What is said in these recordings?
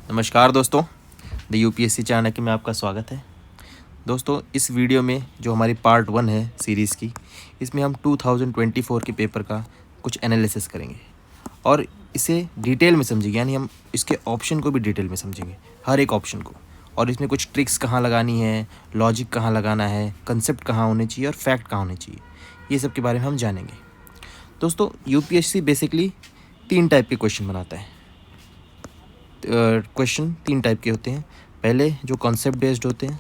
नमस्कार दोस्तों, the UPSC Chanakya में आपका स्वागत है। दोस्तों, इस वीडियो में जो हमारी पार्ट 1 है सीरीज़ की, इसमें हम 2024 के पेपर का कुछ एनालिसिस करेंगे और इसे डिटेल में समझेंगे, यानी हम इसके ऑप्शन को भी डिटेल में समझेंगे, हर एक ऑप्शन को। और इसमें कुछ ट्रिक्स कहाँ लगानी है, लॉजिक कहाँ लगाना है, कंसेप्ट कहाँ होने चाहिए और फैक्ट कहाँ होने चाहिए, ये सब के बारे में हम जानेंगे। दोस्तों, यूपीएससी बेसिकली 3 टाइप के क्वेश्चन बनाता है। क्वेश्चन 3 टाइप के होते हैं। पहले जो कॉन्सेप्ट बेस्ड होते हैं,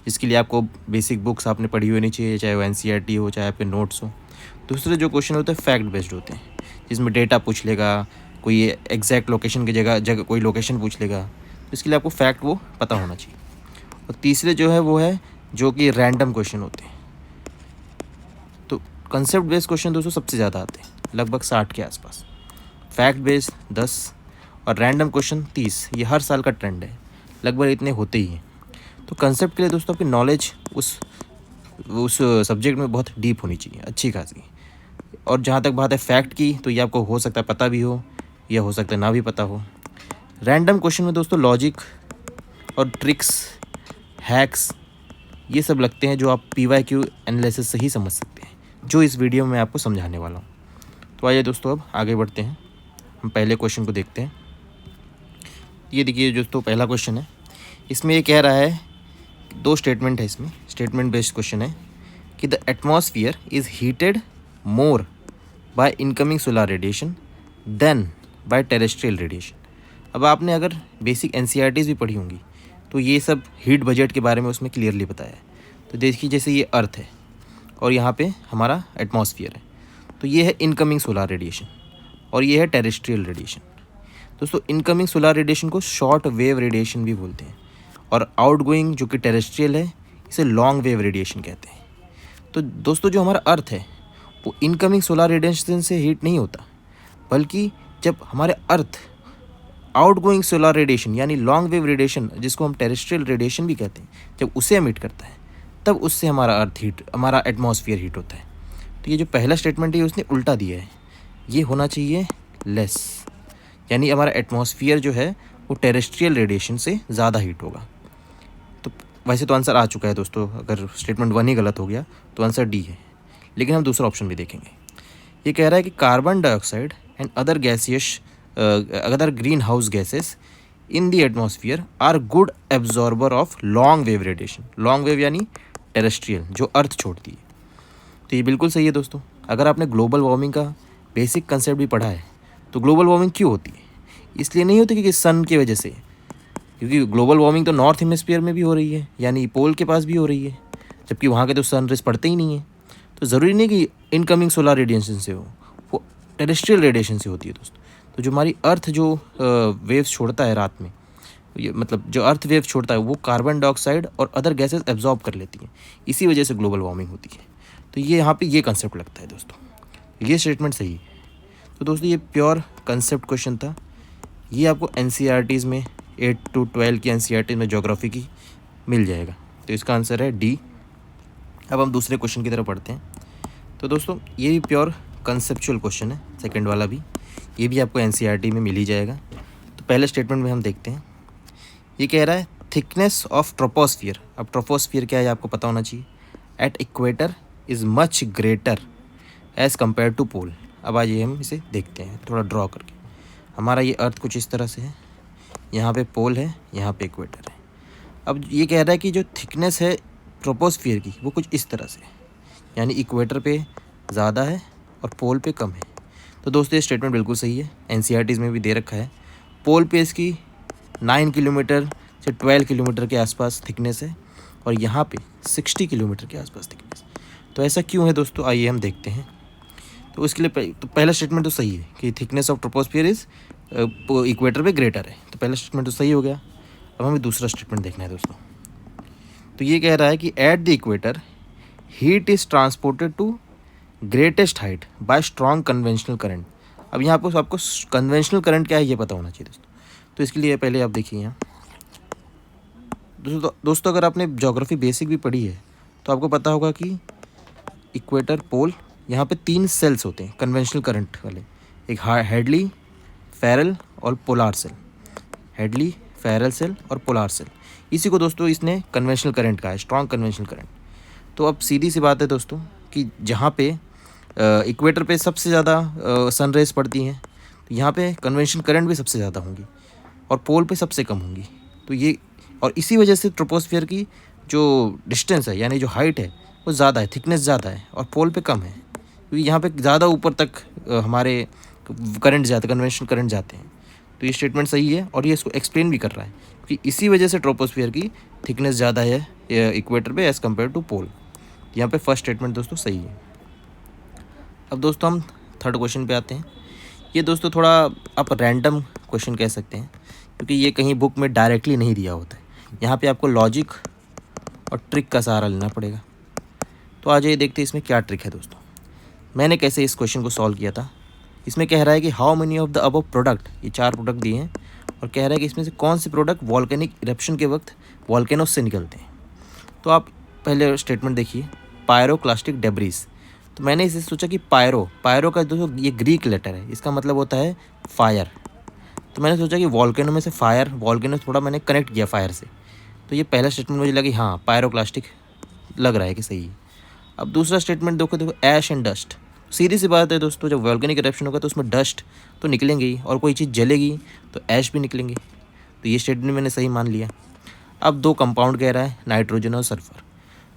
जिसके लिए आपको बेसिक बुक्स आपने पढ़ी होनी चाहिए, चाहे वो एनसीईआरटी हो, चाहे आपके नोट्स हो। दूसरे जो क्वेश्चन होते हैं फैक्ट बेस्ड होते हैं, जिसमें डेटा पूछ लेगा, कोई एग्जैक्ट लोकेशन की जगह कोई लोकेशन पूछ लेगा, तो इसके लिए आपको फैक्ट वो पता होना चाहिए। और तीसरे जो है वो है जो कि रैंडम क्वेश्चन होते हैं। तो कंसेप्ट बेस्ड क्वेश्चन दोस्तों सबसे ज़्यादा आते हैं, लगभग 60 के आसपास, फैक्ट बेस्ड 10 और रैंडम क्वेश्चन 30। ये हर साल का ट्रेंड है, लगभग इतने होते ही हैं। तो कंसेप्ट के लिए दोस्तों आपकी नॉलेज उस सब्जेक्ट में बहुत डीप होनी चाहिए, अच्छी खासी। और जहाँ तक बात है फैक्ट की, तो ये आपको हो सकता है पता भी हो या हो सकता है ना भी पता हो। रैंडम क्वेश्चन में दोस्तों लॉजिक और ट्रिक्स, हैक्स, ये सब लगते हैं, जो आप PYQ एनालिसिस से ही समझ सकते हैं, जो इस वीडियो में आपको समझाने वाला हूँ। तो आइए दोस्तों अब आगे बढ़ते हैं, हम पहले क्वेश्चन को देखते हैं। ये देखिए दोस्तों, पहला क्वेश्चन है। इसमें ये कह रहा है, 2 स्टेटमेंट है इसमें, स्टेटमेंट बेस्ड क्वेश्चन है कि the atmosphere is heated more by incoming solar radiation than by terrestrial radiation. अब आपने अगर बेसिक एनसीईआरटीज़ भी पढ़ी होंगी तो ये सब हीट बजट के बारे में उसमें क्लियरली बताया है। तो देखिए, जैसे ये अर्थ है और यहाँ पे हमारा एटमॉस्फियर है, तो ये है इनकमिंग सोलर रेडिएशन और ये है टेरेस्ट्रियल रेडिएशन। दोस्तों, इनकमिंग सोलर रेडिएशन को शॉर्ट वेव रेडिएशन भी बोलते हैं और आउटगोइंग जो कि टेरेस्ट्रियल है, इसे लॉन्ग वेव रेडिएशन कहते हैं। तो दोस्तों, जो हमारा अर्थ है वो इनकमिंग सोलर रेडिएशन से हीट नहीं होता, बल्कि जब हमारे अर्थ आउटगोइंग सोलर रेडिएशन यानी लॉन्ग वेव रेडिएशन, जिसको हम टेरेस्ट्रियल रेडिएशन भी कहते हैं, जब उसे एमिट करता है, तब उससे हमारा एटमॉस्फेयर हीट होता है। तो ये जो पहला स्टेटमेंट है उसने उल्टा दिया है, ये होना चाहिए लेस, यानी हमारा एटमॉस्फेयर जो है वो टेरेस्ट्रियल रेडिएशन से ज़्यादा हीट होगा। तो वैसे तो आंसर आ चुका है दोस्तों, अगर स्टेटमेंट 1 ही गलत हो गया तो आंसर डी है, लेकिन हम दूसरा ऑप्शन भी देखेंगे। ये कह रहा है कि carbon dioxide and other green house gases in the atmosphere are good absorber of long wave radiation. Long wave यानी टेरेस्ट्रियल, जो अर्थ छोड़ती है। तो ये बिल्कुल सही है दोस्तों। अगर आपने ग्लोबल वार्मिंग का बेसिक कंसेप्ट भी पढ़ा है, तो ग्लोबल वार्मिंग क्यों होती है? इसलिए नहीं होती कि सन की वजह से, क्योंकि ग्लोबल वार्मिंग तो नॉर्थ हेमिस्फीयर में भी हो रही है, यानी पोल के पास भी हो रही है, जबकि वहाँ के तो सन रेज पड़ते ही नहीं है। तो ज़रूरी नहीं कि इनकमिंग सोलर रेडिएशन से हो, वो टेरेस्ट्रियल रेडिएशन से होती है दोस्तों। तो जो हमारी अर्थ जो वेव्स छोड़ता है रात में, ये मतलब जो अर्थ वेव छोड़ता है, वो कार्बन डाइऑक्साइड और अदर गैसेस एब्जॉर्ब कर लेती हैं, इसी वजह से ग्लोबल वार्मिंग होती है। तो ये यहाँ पे ये कंसेप्ट लगता है दोस्तों, ये स्टेटमेंट सही है। तो दोस्तों, ये प्योर कंसेप्ट क्वेश्चन था। ये आपको एनसीईआरटीज़ में 8 to 12 की एनसीईआरटी में ज्योग्राफी की मिल जाएगा। तो इसका आंसर है डी। अब हम दूसरे क्वेश्चन की तरफ पढ़ते हैं। तो दोस्तों, ये भी प्योर कंसेप्चुअल क्वेश्चन है, सेकंड वाला भी, ये भी आपको एनसीईआरटी में मिल ही जाएगा। तो पहले स्टेटमेंट में हम देखते हैं। ये कह रहा है थिकनेस ऑफ ट्रोपोस्फियर। अब ट्रोपोस्फियर क्या है आपको पता होना चाहिए। At equator is much greater as compared to pole. अब आइए हम इसे देखते हैं थोड़ा ड्रॉ करके। हमारा ये अर्थ कुछ इस तरह से है, यहाँ पे पोल है, यहाँ पे इक्वेटर है। अब ये कह रहा है कि जो थिकनेस है ट्रोपोस्फियर की, वो कुछ इस तरह से है, यानी इक्वेटर पे ज़्यादा है और पोल पे कम है। तो दोस्तों, ये स्टेटमेंट बिल्कुल सही है, एनसीईआरटीज़ में भी दे रखा है। पोल पे इसकी 9 किलोमीटर से 12 किलोमीटर के आसपास थिकनेस है और यहाँ पे 60 किलोमीटर के आसपास थिकनेस। तो ऐसा क्यों है दोस्तों, आइए हम देखते हैं। तो इसके लिए तो पहला स्टेटमेंट तो सही है कि thickness of troposphere is equator पे ग्रेटर है, तो पहला स्टेटमेंट तो सही हो गया। अब हमें दूसरा स्टेटमेंट देखना है दोस्तों। तो ये कह रहा है कि at the equator heat is transported to greatest height by strong conventional current. अब यहाँ पर आपको कन्वेंशनल करंट क्या है ये पता होना चाहिए दोस्तों। तो इसके लिए पहले आप देखिए यहाँ दोस्तों, अगर आपने ज्योग्राफी बेसिक भी पढ़ी है तो आपको पता होगा कि इक्वेटर, पोल, यहाँ पे 3 सेल्स होते हैं कन्वेंशनल करंट वाले, एक हेडली, फेरल और polar cell. Hadley, Ferrel cell और पोलार सेल। इसी को दोस्तों इसने कन्वेंशनल करंट कहा है, स्ट्रॉन्ग कन्वेंशनल करंट। तो अब सीधी सी बात है दोस्तों कि जहाँ पे इक्वेटर पे सबसे ज़्यादा सन रेज पड़ती हैं, तो यहाँ पे कन्वेंशनल करंट भी सबसे ज़्यादा होंगी और पोल पे सबसे कम होंगी। तो ये और इसी वजह से ट्रोपोस्फियर की जो डिस्टेंस है यानी जो हाइट है वो ज़्यादा है, थिकनेस ज़्यादा है और पोल पे कम है, क्योंकि यहाँ पे ज़्यादा ऊपर तक हमारे करंट जाते, कन्वेंशनल करंट जाते हैं। तो ये स्टेटमेंट सही है और ये इसको एक्सप्लेन भी कर रहा है कि इसी वजह से ट्रोपोस्फियर की थिकनेस ज़्यादा है इक्वेटर पे एज़ कम्पेयर टू पोल। यहाँ पे फर्स्ट स्टेटमेंट दोस्तों सही है। अब दोस्तों हम थर्ड क्वेश्चन पे आते हैं। ये दोस्तों थोड़ा आप रैंडम क्वेश्चन कह सकते हैं, क्योंकि ये कहीं बुक में डायरेक्टली नहीं दिया होता है। यहाँ पे आपको लॉजिक और ट्रिक का सहारा लेना पड़ेगा। तो आ जाइए देखते हैं इसमें क्या ट्रिक है दोस्तों। मैंने कैसे इस क्वेश्चन को सॉल्व किया था। इसमें कह रहा है कि how many of the above product, ये 4 प्रोडक्ट दिए हैं और कह रहा है कि इसमें से कौन से प्रोडक्ट वॉल्केनिक इरप्शन के वक्त वॉल्केनोस से निकलते हैं। तो आप पहले स्टेटमेंट देखिए, पायरोक्लास्टिक डेब्रीज। तो मैंने इसे सोचा कि पायरो का दोस्तों ये ग्रीक लेटर है, इसका मतलब होता है फायर। तो मैंने सोचा कि वॉल्केनो में से फायर, वॉल्केनो थोड़ा मैंने कनेक्ट किया फायर से। तो ये पहला स्टेटमेंट मुझे लगा हाँ पायरोक्लास्टिक लग रहा है कि सही है। अब दूसरा स्टेटमेंट देखो ऐश एंड डस्ट। सीधी सी बात है दोस्तों, जब वॉल्केनिक इरप्शन होगा तो उसमें डस्ट तो निकलेंगे ही और कोई चीज़ जलेगी तो ऐश भी निकलेंगे। तो ये स्टेटमेंट मैंने सही मान लिया। अब 2 कंपाउंड कह रहा है, नाइट्रोजन और सल्फर।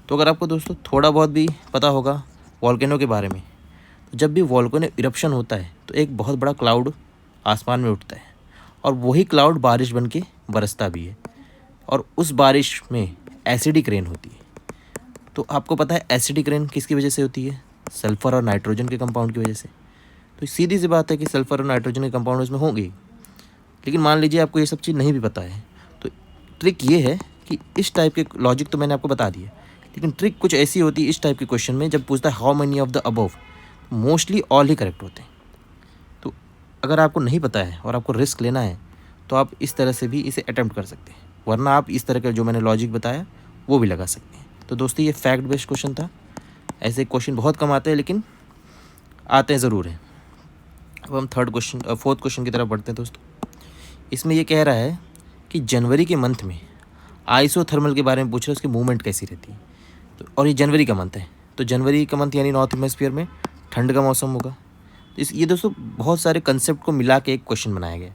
तो अगर आपको दोस्तों थोड़ा बहुत भी पता होगा वॉल्केनो के बारे में, तो जब भी वॉल्केनो इरप्शन होता है तो एक बहुत बड़ा क्लाउड आसमान में उठता है और वही क्लाउड बारिश बन के बरसता भी है और उस बारिश में एसिडिक रेन होती है। तो आपको पता है एसिडिक रेन किसकी वजह से होती है? सल्फ़र और नाइट्रोजन के कंपाउंड की वजह से। तो सीधी सी बात है कि सल्फ़र और नाइट्रोजन के कंपाउंड उसमें होंगे। लेकिन मान लीजिए आपको ये सब चीज़ नहीं भी पता है, तो ट्रिक ये है कि इस टाइप के लॉजिक तो मैंने आपको बता दिया, लेकिन ट्रिक कुछ ऐसी होती है इस टाइप के क्वेश्चन में, जब पूछता है how many of the above, mostly all he correct होते हैं। तो अगर आपको नहीं पता है और आपको रिस्क लेना है तो आप इस तरह से भी इसे अटैम्प्ट कर सकते हैं, वरना आप इस तरह का जो मैंने लॉजिक बताया वो भी लगा सकते हैं। तो दोस्तों ये फैक्ट बेस्ड क्वेश्चन था। ऐसे क्वेश्चन बहुत कम आते हैं लेकिन आते हैं ज़रूर हैं। अब हम फोर्थ क्वेश्चन की तरफ बढ़ते हैं दोस्तों। इसमें ये कह रहा है कि जनवरी के मंथ में आइसोथर्मल के बारे में पूछ रहा है, उसकी मूवमेंट कैसी रहती है। तो और ये जनवरी का मंथ है, तो जनवरी का मंथ यानी नॉर्थ हेमिस्फीयर में ठंड का मौसम होगा। ये दोस्तों बहुत सारे कंसेप्ट को मिला के एक क्वेश्चन बनाया गया।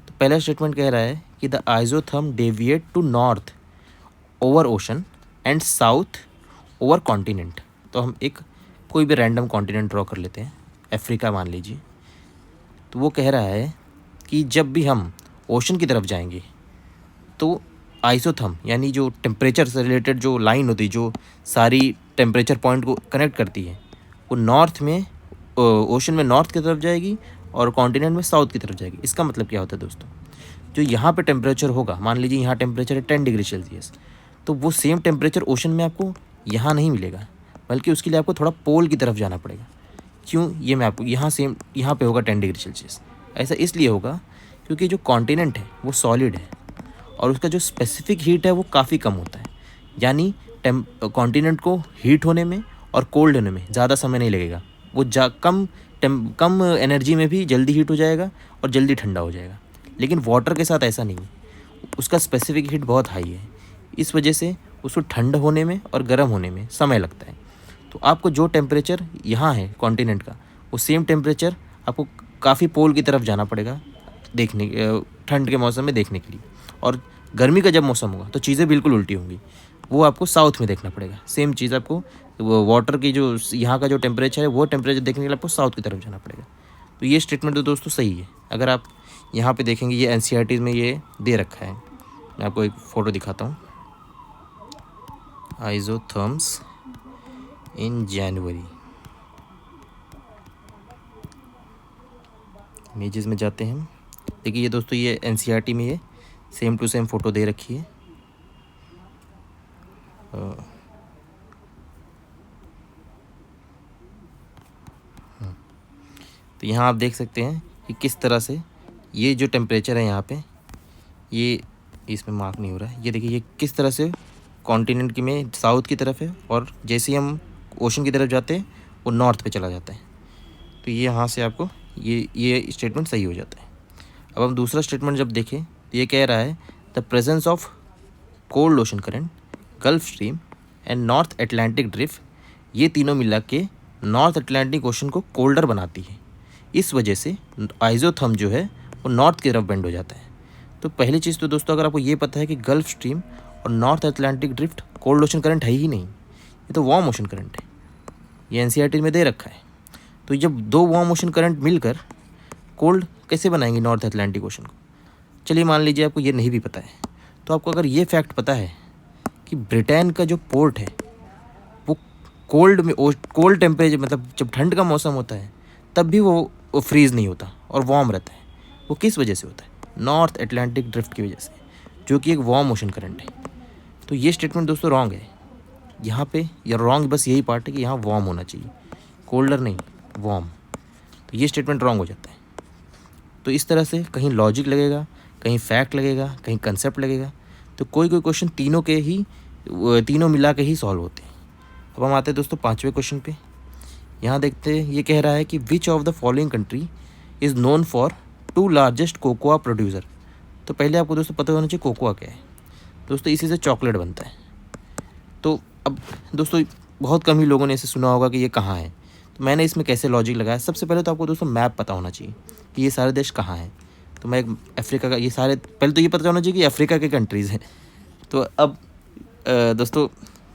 तो पहला स्टेटमेंट कह रहा है कि the isotherm deviate to north over ocean and south over continent. तो हम एक कोई भी रैंडम कॉन्टिनेंट ड्रॉ कर लेते हैं, अफ्रीका मान लीजिए। तो वो कह रहा है कि जब भी हम ओशन की तरफ जाएंगे तो आइसोथर्म यानी जो टेम्परेचर से रिलेटेड जो लाइन होती है, जो सारी टेम्परेचर पॉइंट को कनेक्ट करती है, वो नॉर्थ में ओशन में नॉर्थ की तरफ जाएगी और कॉन्टिनेंट में साउथ की तरफ जाएगी। इसका मतलब क्या होता है दोस्तों, जो यहाँ पे टेम्परेचर होगा, मान लीजिए यहाँ टेम्परेचर है 10 डिग्री सेल्सियस, तो वो सेम टेम्परेचर ओशन में आपको यहाँ नहीं मिलेगा, बल्कि उसके लिए आपको थोड़ा पोल की तरफ जाना पड़ेगा। क्यों? ये मैं आपको यहाँ पे होगा 10 डिग्री सेल्सियस। ऐसा इसलिए होगा क्योंकि जो कॉन्टिनेंट है वो सॉलिड है और उसका जो स्पेसिफिक हीट है वो काफ़ी कम होता है। यानी कॉन्टिनेंट को हीट होने में और कोल्ड होने में ज़्यादा समय नहीं लगेगा। वो कम एनर्जी में भी जल्दी हीट हो जाएगा और जल्दी ठंडा हो जाएगा। लेकिन वाटर के साथ ऐसा नहीं है, उसका स्पेसिफिक हीट बहुत हाई है। इस वजह से उसको ठंड होने में और गर्म होने में समय लगता है। तो आपको जो टेम्परेचर यहाँ है कॉन्टिनेंट का, वो सेम टेम्परेचर आपको काफ़ी पोल की तरफ जाना पड़ेगा देखने ठंड के मौसम में देखने के लिए। और गर्मी का जब मौसम होगा तो चीज़ें बिल्कुल उल्टी होंगी, वो आपको साउथ में देखना पड़ेगा। सेम चीज़ आपको वाटर की जो यहाँ का जो टेम्परेचर है वो टेम्परेचर देखने के लिए आपको साउथ की तरफ जाना पड़ेगा। तो ये स्टेटमेंट तो दोस्तों सही है। अगर आप यहाँ पे देखेंगे ये NCERT में ये दे रखा है, मैं आपको एक फ़ोटो दिखाता हूँ। आइसोथर्म्स इन जनवरी, इमेजेस में जाते हैं। देखिए ये दोस्तों ये NCERT में ये सेम टू सेम फ़ोटो दे रखी है। तो यहाँ आप देख सकते हैं कि किस तरह से ये जो टेम्परेचर है यहाँ पे, ये इसमें मार्क नहीं हो रहा है, ये देखिए ये किस तरह से कॉन्टिनेंट की में साउथ की तरफ है और जैसे ही हम ओशन की तरफ जाते हैं वो नॉर्थ पे चला जाता है। तो ये यहाँ से आपको ये स्टेटमेंट सही हो जाता है। अब हम दूसरा स्टेटमेंट जब देखें तो ये कह रहा है the presence of cold ocean current, gulf stream and north Atlantic drift, ये तीनों मिला के नॉर्थ अटलांटिक ओशन को कोल्डर बनाती है। इस वजह से आइजोथर्म जो है वो नॉर्थ की तरफ बेंड हो जाता है। तो पहली चीज़ तो दोस्तों, अगर आपको ये पता है कि गल्फ स्ट्रीम और north Atlantic drift cold ocean current है ही नहीं, ये तो वार्म ओशन करंट है, ये एनसीईआरटी में दे रखा है। तो जब दो वार्म ओशन करंट मिलकर कोल्ड कैसे बनाएंगे नॉर्थ अटलांटिक ओशन को? चलिए मान लीजिए आपको ये नहीं भी पता है, तो आपको अगर ये फैक्ट पता है कि ब्रिटेन का जो पोर्ट है वो कोल्ड टेम्परेचर, मतलब जब ठंड का मौसम होता है तब भी वो फ्रीज़ नहीं होता और वार्म रहता है, वो किस वजह से होता है? नॉर्थ अटलांटिक ड्रिफ्ट की वजह से, जो कि एक वार्म ओशन करंट है। तो ये स्टेटमेंट दोस्तों रॉन्ग है यहाँ पे, या रॉन्ग बस यही पार्ट है कि यहाँ वार्म होना चाहिए, कोल्डर नहीं, वार्म। तो ये स्टेटमेंट रॉन्ग हो जाता है। तो इस तरह से कहीं लॉजिक लगेगा, कहीं फैक्ट लगेगा, कहीं कंसेप्ट लगेगा। तो कोई क्वेश्चन तीनों मिला के ही सॉल्व होते हैं। अब हम आते हैं दोस्तों 5वें क्वेश्चन पे। यहाँ देखते हैं, ये कह रहा है कि which of the following country is known for 2 largest cocoa producer. तो पहले आपको दोस्तों पता होना चाहिए कोकोआ क्या है। दोस्तों इसी से चॉकलेट बनता है। तो अब दोस्तों बहुत कम ही लोगों ने इसे सुना होगा कि ये कहाँ है। तो मैंने इसमें कैसे लॉजिक लगाया, सबसे पहले तो आपको दोस्तों मैप पता होना चाहिए कि ये सारे देश कहाँ हैं। तो मैं अफ्रीका का, ये सारे पहले तो ये पता होना चाहिए कि अफ्रीका के कंट्रीज़ हैं। तो अब दोस्तों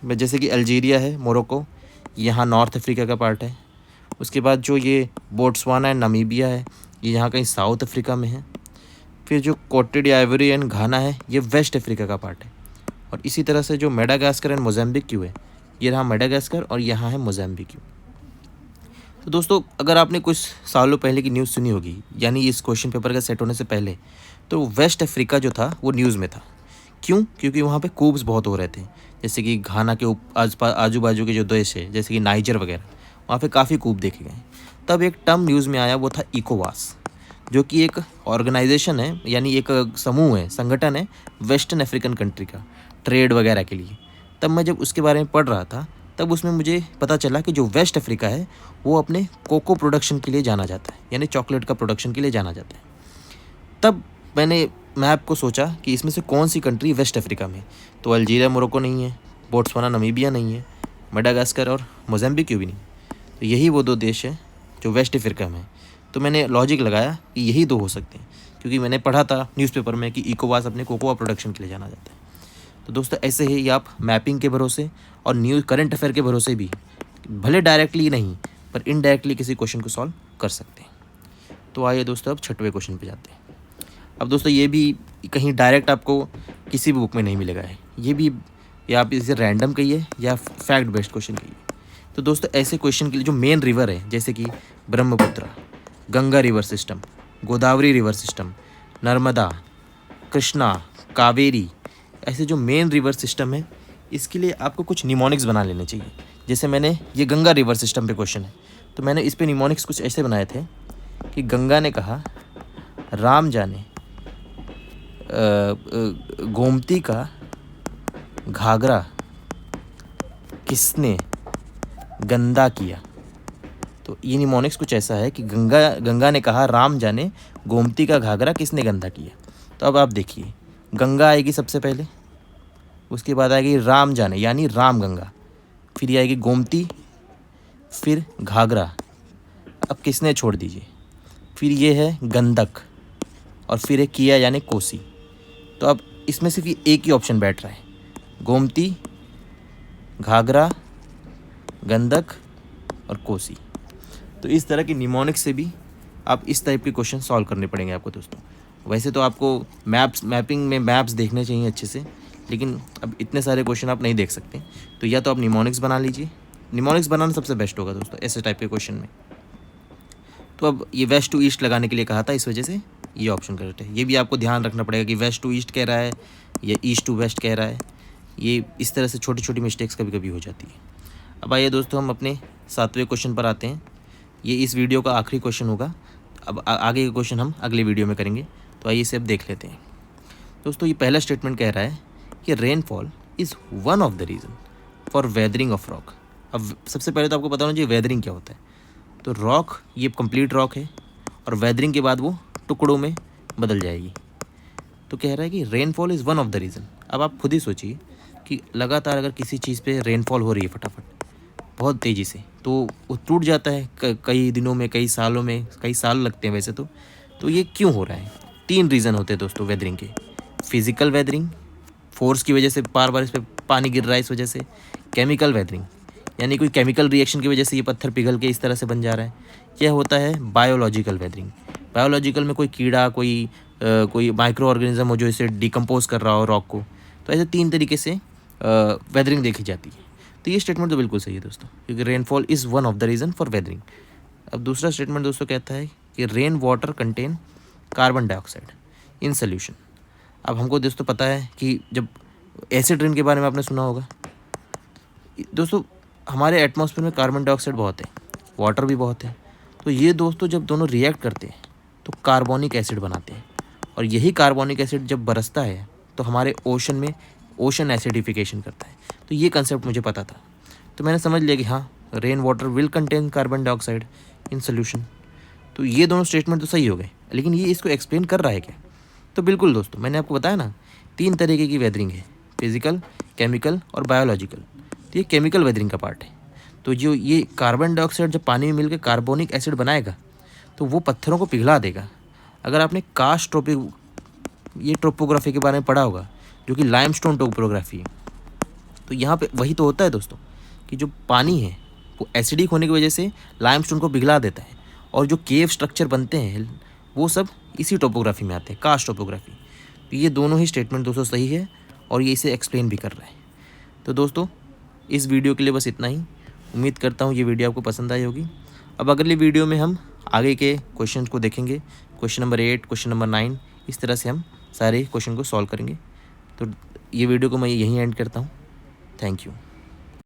जैसे कि अल्जीरिया है, मोरक्को, यहाँ नॉर्थ अफ्रीका का पार्ट है। उसके बाद जो ये बोट्सवाना एंड नामीबिया है, ये यहाँ कहीं साउथ अफ्रीका में है। फिर जो कोटे d'Ivoire एंड घाना है, ये वेस्ट अफ्रीका का पार्ट है। और इसी तरह से जो मेडागास्कर एंड मोज़ाम्बिक क्यों है, ये रहा मेडागास्कर और यहाँ है मोज़ाम्बिक क्यों। तो दोस्तों अगर आपने कुछ सालों पहले की न्यूज़ सुनी होगी, यानी इस क्वेश्चन पेपर का सेट होने से पहले, तो वेस्ट अफ्रीका जो था वो न्यूज़ में था। क्यों? क्योंकि वहाँ पे कूब्स बहुत हो रहे थे। जैसे कि घाना के आजू बाजू के जो देश है, जैसे कि नाइजर वगैरह, वहाँ पे काफ़ी कूब देखे गए। तब एक टर्म न्यूज़ में आया, वो था इकोवास, जो कि एक ऑर्गेनाइजेशन है, यानी एक समूह है, संगठन है वेस्टर्न अफ्रीकन कंट्री का, ट्रेड वगैरह के लिए। तब मैं जब उसके बारे में पढ़ रहा था, तब उसमें मुझे पता चला कि जो वेस्ट अफ्रीका है वो अपने कोको प्रोडक्शन के लिए जाना जाता है, यानी चॉकलेट का प्रोडक्शन के लिए जाना जाता है। तब मैंने मैप को सोचा कि इसमें से कौन सी कंट्री वेस्ट अफ्रीका में। तो अल्जीरिया मोरक्को नहीं है, बोट्सवाना नामीबिया नहीं है, मेडागास्कर और मोज़ाम्बिक क्यों भी नहीं। तो यही वो 2 देश हैं जो वेस्ट अफ्रीका में है। तो मैंने लॉजिक लगाया कि यही 2 हो सकते हैं, क्योंकि मैंने पढ़ा था न्यूज़पेपर में कि इकोवास अपने कोकोआ प्रोडक्शन के लिए जाना जाता है। तो दोस्तों ऐसे ही आप मैपिंग के भरोसे और न्यूज़ करंट अफेयर के भरोसे भी, भले डायरेक्टली नहीं पर इनडायरेक्टली, किसी क्वेश्चन को सॉल्व कर सकते हैं। तो आइए दोस्तों अब 6वें क्वेश्चन पे जाते हैं। अब दोस्तों ये भी कहीं डायरेक्ट आपको किसी भी बुक में नहीं मिलेगा है, ये भी, या आप इसे रैंडम कहिए या फैक्ट बेस्ड क्वेश्चन कहिए। तो दोस्तों ऐसे क्वेश्चन के लिए जो मेन रिवर है, जैसे कि Brahmaputra, Ganga river system, Godavari river system, Narmada, Krishna, Kaveri, ऐसे जो मेन रिवर सिस्टम है, इसके लिए आपको कुछ निमोनिक्स बना लेने चाहिए। जैसे मैंने, ये गंगा रिवर सिस्टम पे क्वेश्चन है, तो मैंने इस पे निमोनिक्स कुछ ऐसे बनाए थे कि गंगा ने कहा राम जाने गोमती का घाघरा किसने गंदा किया। तो ये निमोनिक्स कुछ ऐसा है कि गंगा ने कहा राम जाने गोमती का घाघरा किसने गंदा किया। तो अब आप देखिए, गंगा आएगी सबसे पहले, उसके बाद आएगी राम जाने यानी राम गंगा, फिर ये आएगी गोमती, फिर घाघरा, अब किसने छोड़ दीजिए, फिर ये है गंदक, और फिर है किया यानी कोसी। तो अब इसमें सिर्फ ये एक ही ऑप्शन बैठ रहा है, गोमती, घाघरा, गंदक और कोसी। तो इस तरह की निमोनिक्स से भी आप इस टाइप के क्वेश्चन सॉल्व करने पड़ेंगे आपको दोस्तों। वैसे तो आपको मैपिंग में मैप्स देखने चाहिए अच्छे से, लेकिन अब इतने सारे क्वेश्चन आप नहीं देख सकते। तो या तो आप निमोनिक्स बना लीजिए, निमोनिक्स बनाना सबसे बेस्ट होगा दोस्तों ऐसे टाइप के क्वेश्चन में। तो अब ये वेस्ट टू ईस्ट लगाने के लिए कहा था, इस वजह से ये ऑप्शन करेक्ट है। ये भी आपको ध्यान रखना पड़ेगा कि वेस्ट टू ईस्ट कह रहा है या ईस्ट टू वेस्ट कह रहा है। ये इस तरह से छोटी छोटी मिस्टेक्स कभी कभी हो जाती है। अब आइए दोस्तों हम अपने 7वें क्वेश्चन पर आते हैं। ये इस वीडियो का आखिरी क्वेश्चन होगा। अब आगे के क्वेश्चन हम अगले वीडियो में करेंगे। तो आइए इसे अब देख लेते हैं। दोस्तों ये पहला स्टेटमेंट कह रहा है कि rainfall is one of the reason for weathering of rock. अब सबसे पहले तो आपको पता होना चाहिए वेदरिंग क्या होता है। तो रॉक, ये कंप्लीट रॉक है और वेदरिंग के बाद वो टुकड़ों में बदल जाएगी। तो कह रहा है कि rainfall is one of the reason. अब आप खुद ही सोचिए कि लगातार अगर किसी चीज़ पे रेनफॉल हो रही है फटाफट बहुत तेज़ी से, तो वो टूट जाता है कई दिनों में, कई सालों में, कई साल लगते हैं वैसे तो ये क्यों हो रहा है? 3 रीज़न होते हैं दोस्तों वेदरिंग के। फिज़िकल वेदरिंग, फोर्स की वजह से बार-बार इस पे पानी गिर रहा है इस वजह से। केमिकल वेदरिंग, यानी कोई केमिकल रिएक्शन की वजह से ये पत्थर पिघल के इस तरह से बन जा रहा है। यह होता है बायोलॉजिकल वेदरिंग। बायोलॉजिकल में कोई कीड़ा, कोई माइक्रो ऑर्गेनिज्म हो जो इसे डिकम्पोज कर रहा हो रॉक को। तो ऐसे 3 तरीके से वेदरिंग देखी जाती है। तो ये स्टेटमेंट तो बिल्कुल सही है दोस्तों, क्योंकि rainfall is one of the reason for weathering. अब दूसरा स्टेटमेंट दोस्तों कहता है कि rain water contain carbon dioxide in solution. अब हमको दोस्तों पता है कि जब एसिड रेन के बारे में आपने सुना होगा दोस्तों, हमारे एटमॉस्फेयर में कार्बन डाइऑक्साइड बहुत है, वाटर भी बहुत है। तो ये दोस्तों जब दोनों रिएक्ट करते हैं तो कार्बोनिक एसिड बनाते हैं, और यही कार्बोनिक एसिड जब बरसता है तो हमारे ओशन में ओशन एसिडिफिकेशन करता है। तो ये कंसेप्ट मुझे पता था, तो मैंने समझ लिया कि हाँ, rain water will contain carbon dioxide in solution. तो ये दोनों स्टेटमेंट तो सही हो गए, लेकिन ये इसको एक्सप्लेन कर रहा है क्या? तो बिल्कुल दोस्तों, मैंने आपको बताया ना 3 तरीके की वेदरिंग है, फिजिकल, केमिकल और बायोलॉजिकल। तो ये केमिकल वेदरिंग का पार्ट है। तो जो ये कार्बन डाइऑक्साइड जब पानी में मिलकर कार्बोनिक एसिड बनाएगा तो वो पत्थरों को पिघला देगा। अगर आपने ये टोपोग्राफी के बारे में पढ़ा होगा, जो कि लाइमस्टोन टोपोग्राफी है, तो यहाँ पे वही तो होता है दोस्तों कि जो पानी है वो एसिडिक होने की वजह से लाइमस्टोन को पिघला देता है, और जो केव स्ट्रक्चर बनते हैं वो सब इसी टोपोग्राफी में आते हैं, कास्ट टोपोग्राफी। तो ये दोनों ही स्टेटमेंट दोस्तों सही है, और ये इसे एक्सप्लेन भी कर रहा है। तो दोस्तों इस वीडियो के लिए बस इतना ही। उम्मीद करता हूँ ये वीडियो आपको पसंद आई होगी। अब अगली वीडियो में हम आगे के क्वेश्चन को देखेंगे, क्वेश्चन नंबर 8, क्वेश्चन नंबर 9, इस तरह से हम सारे क्वेश्चन को सॉल्व करेंगे। तो ये वीडियो को मैं यहीं एंड करता हूँ। Thank you.